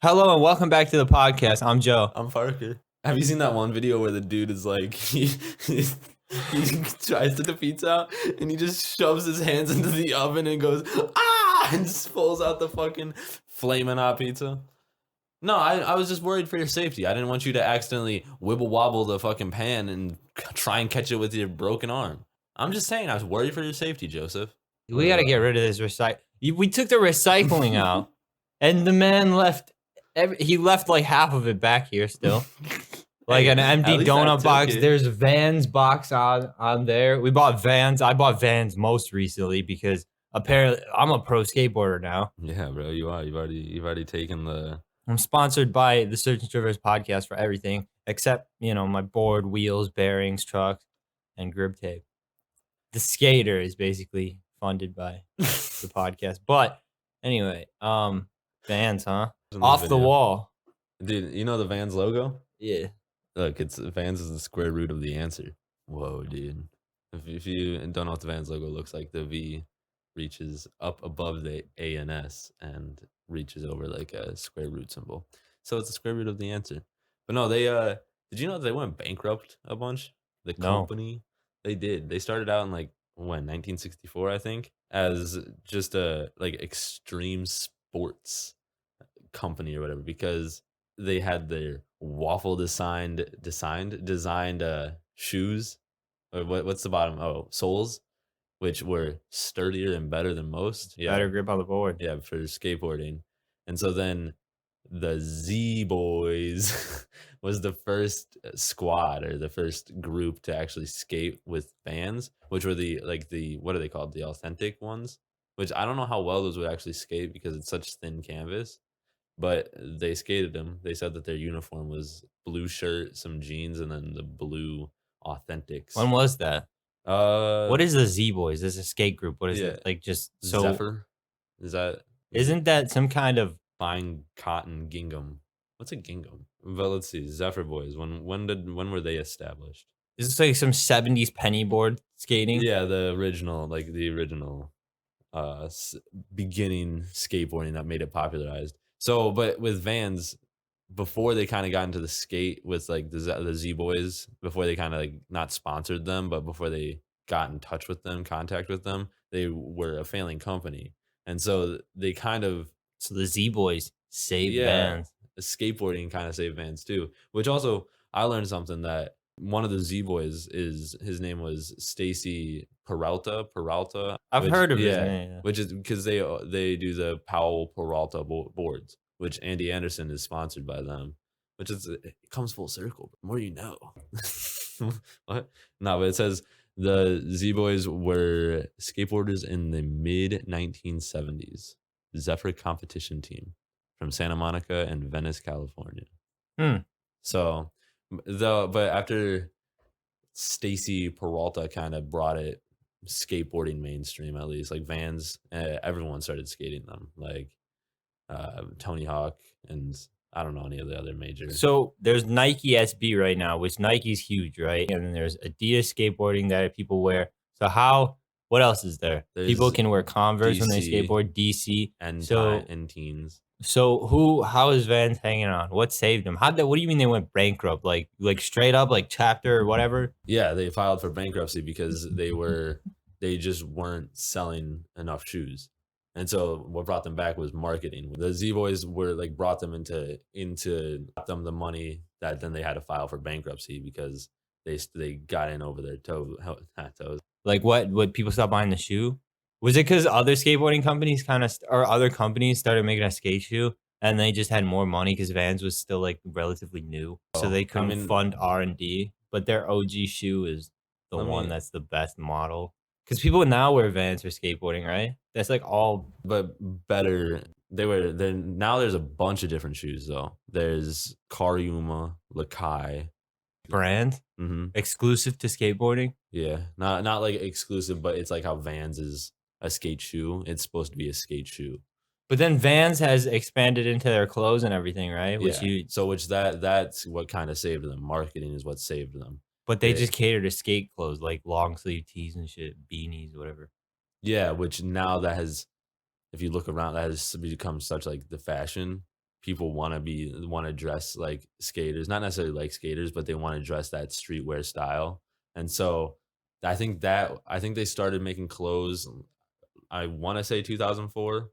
Hello and welcome back to the podcast. I'm Joe. I'm Parker. Have you seen that one video where the dude is like, he tries to the pizza out and he just shoves his hands into the oven and goes, ah, and just pulls out the fucking flaming hot pizza? No, I was just worried for your safety. I didn't want you to accidentally wibble wobble the fucking pan and try and catch it with your broken arm. I'm just saying, I was worried for your safety, Joseph. We got to get rid of this We took the recycling out, and the man left. He left like half of it back here still, like an empty donut box. There's Vans box on there. We bought Vans. I bought Vans most recently because apparently I'm a pro skateboarder now. Yeah, bro, you are. You've already taken the. I'm sponsored by the Search and Traverse podcast for everything except my board, wheels, bearings, trucks, and grip tape. The skater is basically funded by the podcast. But anyway, Vans, huh? Off the wall. Dude, you know the Vans logo? Yeah. Look, Vans is the square root of the answer. Whoa, dude. If you don't know what the Vans logo looks like, the V reaches up above the A and S and reaches over like a square root symbol. So it's the square root of the answer. But no, they did you know they went bankrupt a bunch? The company? No. They did. They started out in 1964, I think, as just a extreme sports company or whatever, because they had their waffle designed shoes, or what's the bottom, soles, which were sturdier and better than most. Better grip on the board. Yeah, for skateboarding. And so then the Z Boys was the first squad or the first group to actually skate with Vans, which were the what are they called, the authentic ones, which I don't know how well those would actually skate because it's such thin canvas. But they skated them. They said that their uniform was blue shirt, some jeans, and then the blue authentics. When was that? What is the Z Boys? This is a skate group. What is it? Like just so Zephyr? Isn't that some kind of fine cotton gingham? What's a gingham? But let's see. Zephyr Boys. When were they established? Is this like some 70s penny board skating? Yeah, the original beginning skateboarding that made it popularized. So, but with Vans, before they kind of got into the skate with like the Z Boys, before they kind of not sponsored them, but before they got in touch with them, contact with them, they were a failing company. And so they so the Z Boys saved Vans. Skateboarding kind of saved Vans too, which also I learned something that one of the Z Boys his name was Stacy Peralta. I've heard of his name. Which is because they do the Powell Peralta boards, which Andy Anderson is sponsored by them, which it comes full circle. The more you know. What? No, but it says the Z Boys were skateboarders in the mid 1970s. Zephyr competition team from Santa Monica and Venice, California. So, but after Stacy Peralta kind of brought it skateboarding mainstream, at least like Vans, everyone started skating them, like Tony Hawk, and I don't know any of the other major. So there's Nike SB right now, which Nike's huge, right? And then there's Adidas skateboarding that people wear. So what else is there? People can wear Converse when they skateboard, DC and teens. So how is Vans hanging on? What saved them? What do you mean they went bankrupt? Like straight up, like chapter or whatever? Yeah, they filed for bankruptcy because they just weren't selling enough shoes. And so what brought them back was marketing. The Z Boys were brought them into them the money that then they had to file for bankruptcy because they got in over their toes. Like what people stopped buying the shoe? Was it because other skateboarding companies or other companies started making a skate shoe and they just had more money because Vans was still relatively new, so they couldn't fund R&D? But their OG shoe is the one that's the best model. Because people now wear Vans for skateboarding, right? That's but better. Now there's a bunch of different shoes though. There's Karyuma, Lakai. Brand? Mm-hmm. Exclusive to skateboarding? Yeah. Not like exclusive, but it's like how Vans is a skate shoe. It's supposed to be a skate shoe. But then Vans has expanded into their clothes and everything, right? That's what kind of saved them. Marketing is what saved them. But they just cater to skate clothes, like long sleeve tees and shit, beanies, whatever. Yeah, which now if you look around, that has become such the fashion people want to dress like skaters, not necessarily like skaters, but they want to dress that streetwear style. And so I think they started making clothes. I want to say 2004,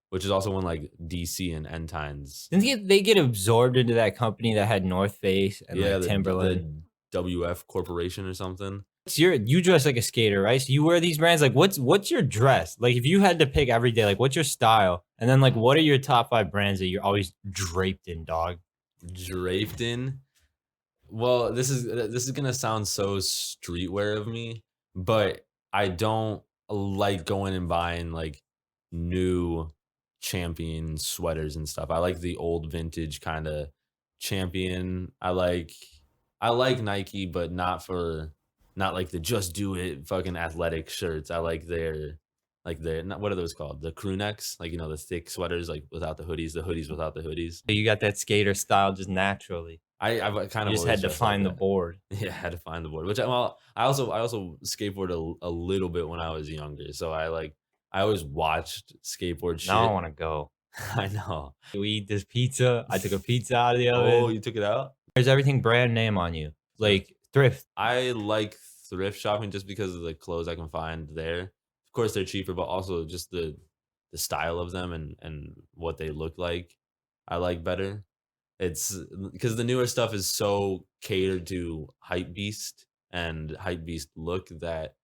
which is also when like DC and Entines. Didn't they get absorbed into that company that had North Face and Yeah, like Timberland? the WF Corporation or something. You dress like a skater, right? So you wear these brands. Like, what's your dress? Like, if you had to pick every day, like, what's your style? And then, like, what are your top 5 brands that you're always draped in, dog? Draped in. Well, this is gonna sound so streetwear of me, but I don't like going and buying like new Champion sweaters and stuff. I like the old vintage kind of Champion. I like Nike, but not like the just do it fucking athletic shirts. I like their not, what are those called? The crew necks, like the thick sweaters, like without the hoodies without the hoodies. So you got that skater style just naturally. I've kind You of just always had to dressed like find the that. board. Yeah, I had to find the board, which I also skateboarded a little bit when I was younger, so I always watched skateboard Now I shit. want to go. I know. We eat this pizza. I took a pizza out of the Oh, oven. you took it out? There's everything brand name on you, like Thrift. I like thrift shopping just because of the clothes I can find there. Of course, they're cheaper, but also just the style of them and what they look like, I like better. It's because the newer stuff is so catered to hypebeast and hypebeast look that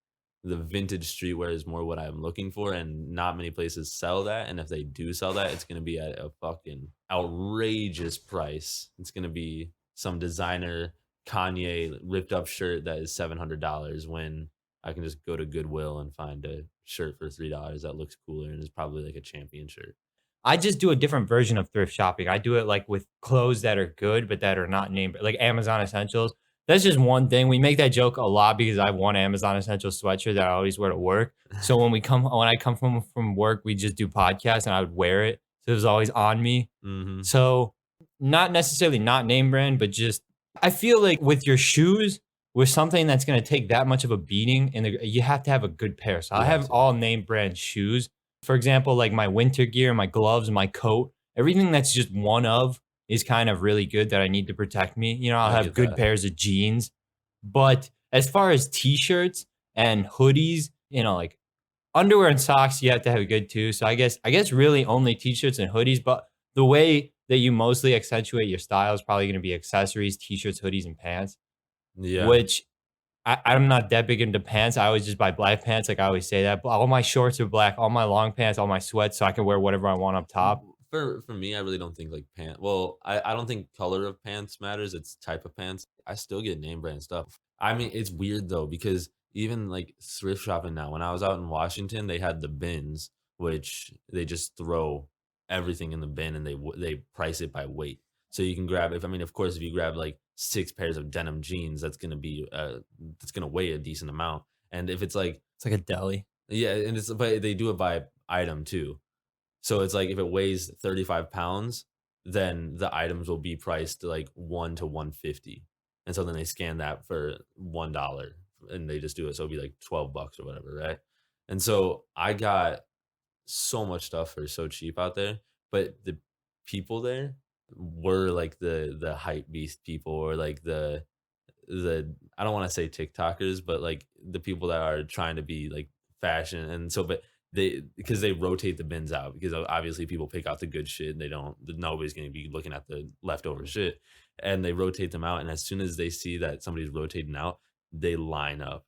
the vintage streetwear is more what I'm looking for, and not many places sell that. And if they do sell that, it's gonna be at a fucking outrageous price. It's gonna be some designer Kanye ripped up shirt that is $700 when I can just go to Goodwill and find a shirt for $3 that looks cooler and is probably like a Champion shirt. I just do a different version of thrift shopping. I do it like with clothes that are good, but that are not named like Amazon Essentials. That's just one thing. We make that joke a lot because I have one Amazon Essentials sweatshirt that I always wear to work. So when I come from work, we just do podcasts and I would wear it. So it was always on me. Mhm. So not necessarily not name brand, but just I feel like with your shoes, with something that's going to take that much of a beating, and you have to have a good pair. So I You have have to. all name brand shoes. For example, like my winter gear, my gloves, my coat, everything that's just one of is kind of really good that I need to protect me. I'll I have get good that. pairs of jeans. But as far as t-shirts and hoodies, like underwear and socks, you have to have good too. So I guess really only t-shirts and hoodies, but the way that you mostly accentuate your style is probably going to be accessories, t-shirts, hoodies, and pants, Yeah. which I'm not that big into pants. I always just buy black pants. Like I always say that. But all my shorts are black, all my long pants, all my sweats, so I can wear whatever I want up top. For me, I really don't think like I don't think color of pants matters. It's type of pants. I still get name brand stuff. I mean, it's weird though because even like thrift shopping now, when I was out in Washington, they had the bins, which they just throw everything in the bin and they price it by weight. So you can grab if I mean, of course, if you grab like 6 pairs of denim jeans, that's gonna weigh a decent amount. And if it's like It's like a deli. yeah, and it's but they do it by item too. So it's like if it weighs 35 pounds, then the items will be priced like 1 to 150. And so then they scan that for $1 and they just do it. So it'll be like 12 bucks or whatever, right? And so I got so much stuff for so cheap out there, but the people there were like the hype beast people or like the I don't want to say TikTokers, but like the people that are trying to be like fashion. And so, but because they rotate the bins out because obviously people pick out the good shit and they don't, nobody's going to be looking at the leftover shit and they rotate them out. And as soon as they see that somebody's rotating out, they line up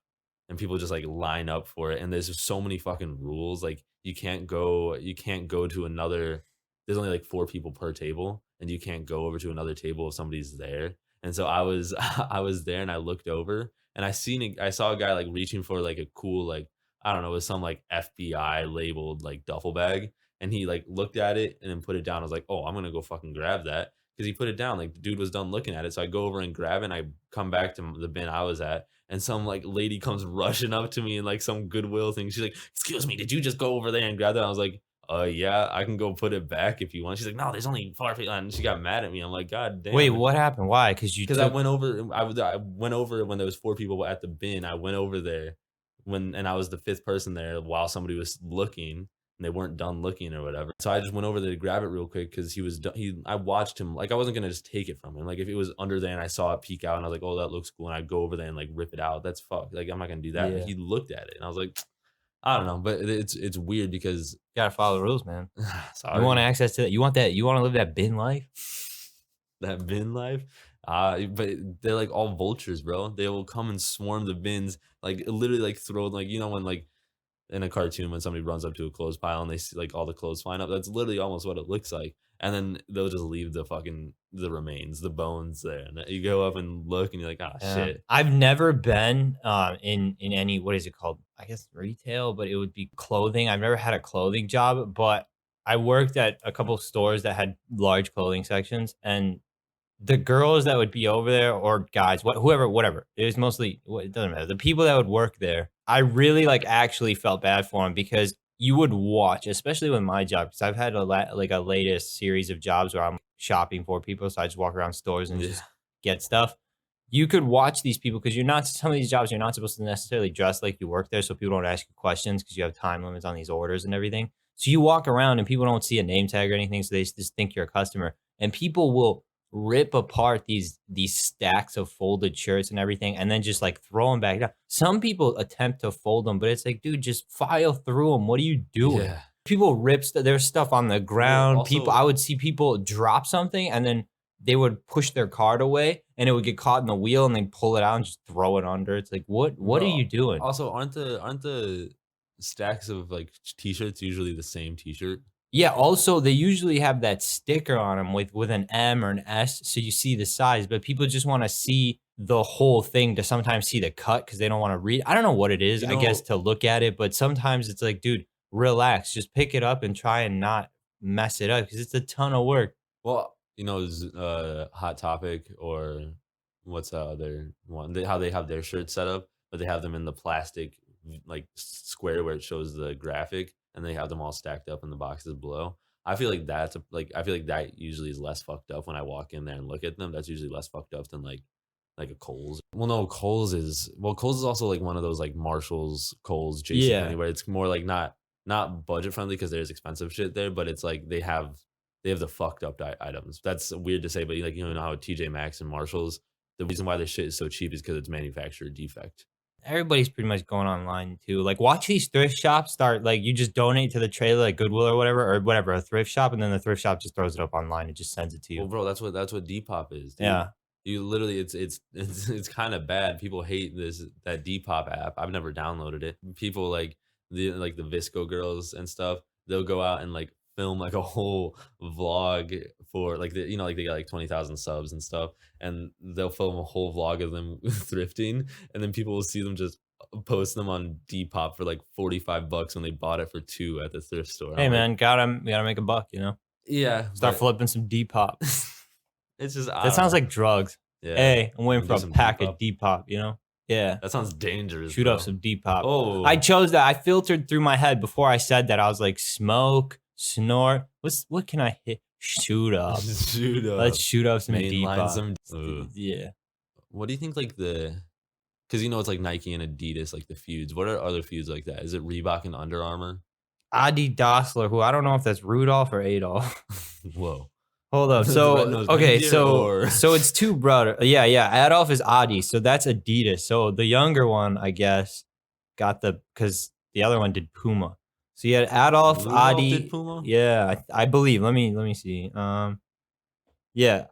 and people just like line up for it. And there's just so many fucking rules. Like you can't go to another, there's only like 4 people per table and you can't go over to another table if somebody's there. And so I was I was there and I looked over and I saw a guy like reaching for like a cool like I don't know, it was some like FBI labeled like duffel bag and he like looked at it and then put it down. I was like, "Oh, I'm going to go fucking grab that." Cuz he put it down like the dude was done looking at it. So I go over and grab it and I come back to the bin I was at and some like lady comes rushing up to me in like some Goodwill thing. She's like, "Excuse me, did you just go over there and grab that?" I was like, yeah, I can go put it back if you want." She's like, "No, there's only 4 people." And she got mad at me. I'm like, "God Wait, damn." what happened? Why? Because you Because I took. went over, I went over when there was 4 people at the bin. I went over there and I was the fifth person there while somebody was looking, and they weren't done looking or whatever. So I just went over there to grab it real quick because he was I watched him, like I wasn't gonna just take it from him. Like if it was under there and I saw it peek out and I was like, oh, that looks cool, and I'd go over there and like rip it out. That's fuck. Like I'm not gonna do that. But Yeah. he looked at it and I was like, I don't know, but it's weird because You gotta follow the rules, man. sorry. You want access to that. You want that. You want to live that bin life. That bin life. But they're like all vultures, bro. They will come and swarm the bins, like literally like throw like when like in a cartoon when somebody runs up to a clothes pile and they see like all the clothes flying up. That's literally almost what it looks like. And then they'll just leave the remains, the bones there. And you go up and look and you're like, oh shit. I've never been in any, what is it called? I guess retail, but it would be clothing. I've never had a clothing job, but I worked at a couple stores that had large clothing sections, and the girls that would be over there, or guys, whoever, whatever. It was mostly, it doesn't matter. The people that would work there, I really like actually felt bad for them because you would watch, especially with my job, because I've had like a latest series of jobs where I'm shopping for people, so I just walk around stores and Yeah. just get stuff. You could watch these people because you're not, some of these jobs you're not supposed to necessarily dress like you work there, so people don't ask you questions because you have time limits on these orders and everything. So you walk around and people don't see a name tag or anything, so they just think you're a customer, and people will rip apart these stacks of folded shirts and everything and then just like throw them back down. Some people attempt to fold them, but it's like, dude, just file through them. What are you doing? Yeah. People rip their stuff on the ground. People, also- I would see people drop something and then they would push their cart away and it would get caught in the wheel and they pull it out and just throw it under. It's like, what are Bro, you doing? Also, aren't the stacks of like t-shirts usually the same t-shirt? Yeah, also they usually have that sticker on them with an M or an S, so you see the size, but people just wanna see the whole thing to sometimes see the cut because they don't wanna read. I don't know what it is, You I guess, know- to look at it, but sometimes it's like, dude, relax, just pick it up and try and not mess it up because it's a ton of work. Well, Hot Topic, or what's the other one? How they have their shirts set up, but they have them in the plastic like square where it shows the graphic, and they have them all stacked up in the boxes below. I feel like I feel like that usually is less fucked up when I walk in there and look at them. That's usually less fucked up than like a Kohl's. Well, no, Kohl's is also like one of those like Marshalls, Kohl's, Yeah. JCPenney, where it's more like not budget friendly because there's expensive shit there, but it's like they have the fucked up items. That's weird to say, but like how TJ Maxx and Marshalls, the reason why their shit is so cheap is because it's manufacturer defect. Everybody's pretty much going online too. Like, watch these thrift shops start, like, you just donate to the trailer, like Goodwill or whatever, a thrift shop, and then the thrift shop just throws it up online and just sends it to Well, you. bro, that's what Depop is, dude. Yeah. You literally, it's kind of bad. People hate that Depop app. I've never downloaded it. People like the Visco girls and stuff. They'll go out and like film like a whole vlog for like like they got like 20,000 subs and stuff, and they'll film a whole vlog of them thrifting, and then people will see them just post them on Depop for like $45 when they bought it for 2 at the thrift store. Hey, I'm like, man, gotta make a buck, you know? yeah, Start but flipping some Depop. it's just I That don't sounds know. like drugs. Yeah. Hey, I'm waiting Do for a some pack Depop. of Depop, you know? Yeah. That sounds dangerous. Shoot bro. up some Depop. Oh, I chose that. I filtered through my head before I said that. I was like, smoke, snort. What can I hit? Shoot up. shoot up. Let's shoot up some Mainline Depop. some. Ugh. Yeah. What do you think? Like because it's like Nike and Adidas, like the feuds. What are other feuds like that? Is it Reebok and Under Armour? Adi Dassler, who I don't know if that's Rudolph or Adolf. Whoa. Hold up. The So red-nosed okay, reindeer or- so it's two brother. Yeah. Adolf is Adi, so that's Adidas. So the younger one, I guess, got because the other one did Puma. So you had Adolf, Rudolph Adi. did Puma? Yeah, I believe. Let me see. Yeah.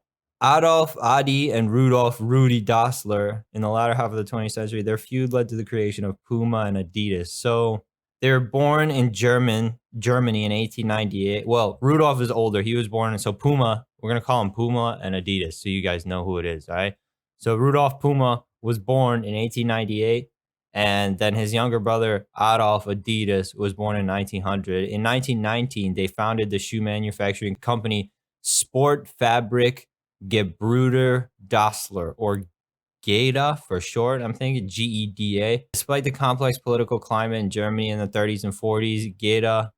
Adolf, Adi, and Rudolph Rudy Dassler in the latter half of the 20th century, their feud led to the creation of Puma and Adidas. So they were born in Germany in 1898. Well, Rudolph is older. He was born, and so Puma, we're going to call him Puma and Adidas so you guys know who it is, all right? So Rudolph Puma was born in 1898, and then his younger brother, Adolf Adidas, was born in 1900. In 1919, they founded the shoe manufacturing company Sport Fabric Gebruder Dassler, or GEDA for short. I'm thinking GEDA. Despite the complex political climate in Germany in the 30s and 40s, GEDA,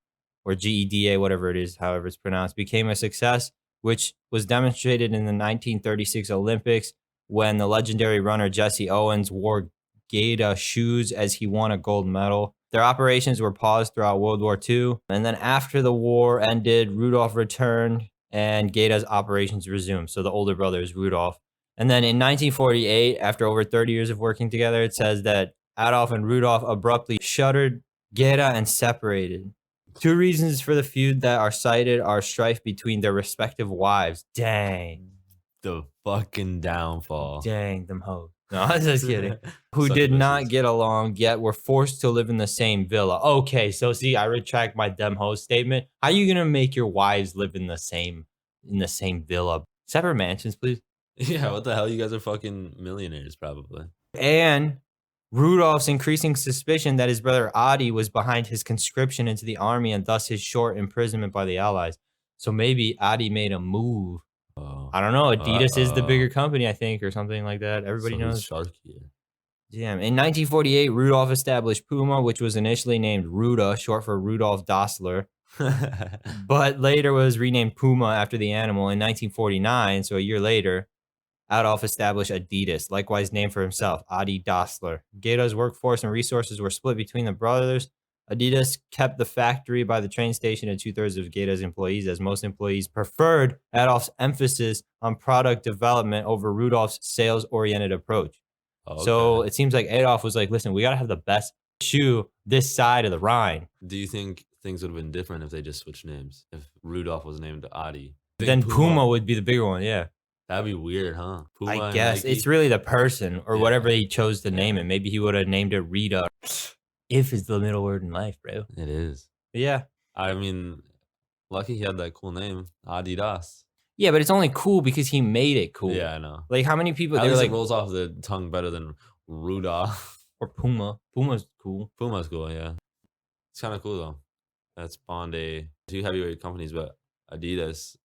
or GEDA, whatever it is, however it's pronounced, became a success, which was demonstrated in the 1936 Olympics when the legendary runner Jesse Owens wore GEDA shoes as he won a gold medal. Their operations were paused throughout World War II. And then after the war ended, Rudolph returned and Geta's operations resumed. So the older brother is Rudolph. And then in 1948, after over 30 years of working together, it says that Adolf and Rudolph abruptly shuttered Geta and separated. 2 reasons for the feud that are cited are strife between their respective wives. Dang. The fucking downfall. Dang, them hoes. No, I was just kidding. Who Such did not bitches. get along yet were forced to live in the same villa. Okay, so see, I retract my them hoes statement. How you gonna make your wives live in the same villa? Separate mansions, please. Yeah, what the hell? You guys are fucking millionaires, probably. And Rudolph's increasing suspicion that his brother Adi was behind his conscription into the army and thus his short imprisonment by the Allies. So maybe Adi made a move. Oh. I don't know. Adidas is the bigger company, I think, or something like that. Everybody knows. Shark here. Yeah. In 1948, Rudolph established Puma, which was initially named Ruda, short for Rudolph Dassler, but later was renamed Puma after the animal. In 1949, so a year later, Adolf established Adidas, likewise named for himself, Adi Dassler. Geta's workforce and resources were split between the brothers. Adidas kept the factory by the train station and 2/3 of Geta's employees, as most employees preferred Adolf's emphasis on product development over Rudolph's sales-oriented approach. Okay. So it seems like Adolf was like, listen, we got to have the best shoe this side of the Rhine. Do you think things would have been different if they just switched names? If Rudolph was named Adi? Then Puma would be the bigger one, yeah. That'd be weird, huh? Puma I and guess Nike? it's really the person or whatever he chose to name it. Maybe he would have named it Rita. If is the middle word in life, bro. It is. But yeah. I mean, lucky he had that cool name, Adidas. Yeah, but it's only cool because he made it cool. Yeah, I know. Like how many people At they're least like it rolls off the tongue better than Rudolph. or Puma. Puma's cool. Puma's cool, yeah. It's kind of cool though. That spawned two heavyweight companies, but Adidas,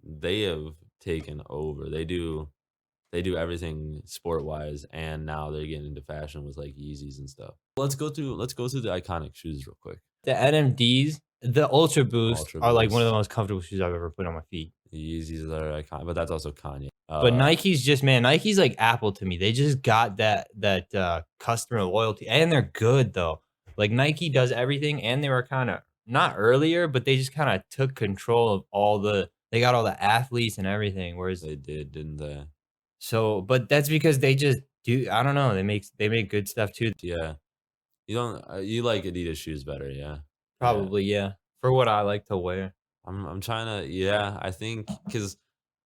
they have taken over. They do everything sport wise, and now they're getting into fashion with like Yeezys and stuff. Let's go through the iconic shoes real quick. The NMDs, the Ultra Boost are like one of the most comfortable shoes I've ever put on my feet. The Yeezys are iconic, but that's also Kanye. But Nike's just, man, Nike's like Apple to me. They just got that customer loyalty, and they're good though. Like Nike does everything, and they were kind of not earlier, but they just kind of took control of they got all the athletes and everything. Whereas they did, didn't they? So, but that's because they just do. I don't know. They make good stuff too. Yeah, you like Adidas shoes better, yeah? Probably, yeah. For what I like to wear. I'm trying to, yeah. I think because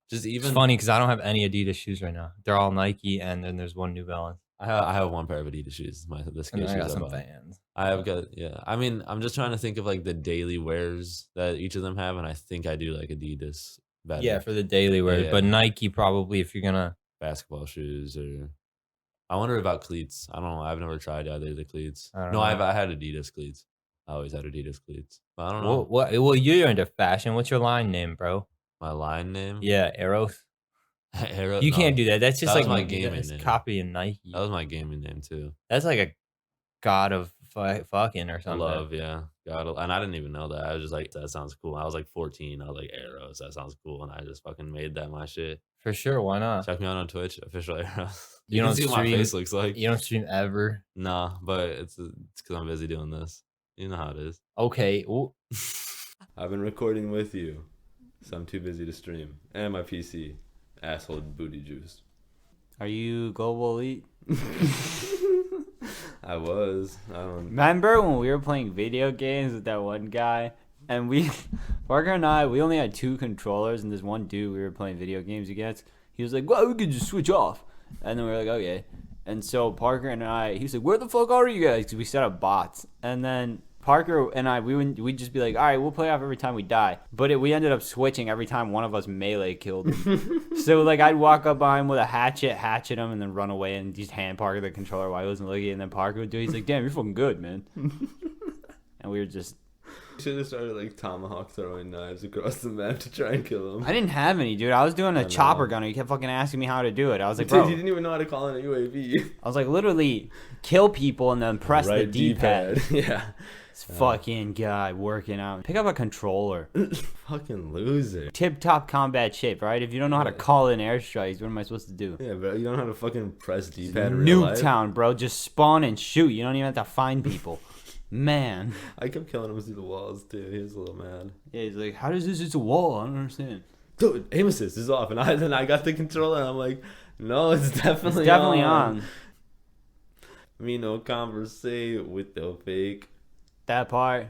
just even it's funny because I don't have any Adidas shoes right now. They're all Nike, and then there's one New Balance. I have one pair of Adidas shoes. The skate shoes I got some Vans. I have got, yeah. I mean, I'm just trying to think of like the daily wears that each of them have, and I think I do like Adidas better. Yeah, for the daily wear, Yeah. but Nike probably if you're gonna basketball shoes or. I wonder about cleats. I don't know. I've never tried either of the cleats. I don't No, know. I had Adidas cleats. I always had Adidas cleats. But I don't know. Well, you're into fashion. What's your line name, bro? My line name? Yeah, Eros. Arrow, You no. can't do that. That's just That was like my gaming name. copying Nike. That was my gaming name too. That's like a god of fucking or something. Love, yeah. And I didn't even know that. I was just like, that sounds cool. I was like 14. I was like, Arrows, that sounds cool. And I just fucking made that my shit. For sure, why not? Check me out on Twitch, official Arrows. You can don't see what my stream- face looks like. You don't stream ever. Nah, but it's because I'm busy doing this. You know how it is. Okay. Ooh. I've been recording with you, so I'm too busy to stream. And my PC, asshole booty juice. Are you global elite? I was. I don't. Remember when we were playing video games with that one guy, and Parker and I, we only had 2 controllers, and this one dude we were playing video games against, he was like, well, we could just switch off. And then we were like, okay. And so Parker and I, he was like, where the fuck are you guys? Because we set up bots. And then Parker and I, we'd just be like, all right, we'll play off every time we die. But we ended up switching every time one of us melee killed him. So like I'd walk up behind him with a hatchet him, and then run away and just hand Parker the controller while he wasn't looking. And then Parker would do it. He's like, damn, you're fucking good, man. And we were just... Should have started like tomahawk throwing knives across the map to try and kill him. I didn't have any, dude. I was doing a chopper gunner. He kept fucking asking me how to do it. I was like, bro. He didn't even know how to call in a UAV. I was like, literally kill people and then press the D-pad. Yeah. This fucking guy working out. Pick up a controller. Fucking loser. Tip-top combat shape, right? If you don't know how to call in airstrikes, what am I supposed to do? Yeah, bro. You don't know how to fucking press D-pad in real life. Nuketown, bro. Just spawn and shoot. You don't even have to find people. Man. I kept killing him through the walls, too. He was a little mad. Yeah, he's like, how does this? It's a wall. I don't understand. Dude, aim assist is off. And then I got the controller, and I'm like, no, it's definitely on. Me no conversate with the fake. That part.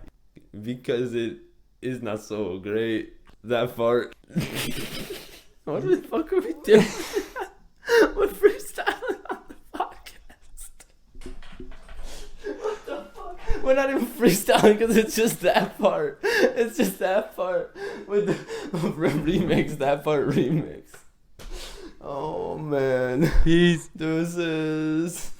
Because it is not so great. That part. What the fuck are we doing? We're freestyling on the podcast. What the fuck? We're not even freestyling because it's just that part. It's just that part. With the remix, that part remix. Oh man. Peace. Deuces.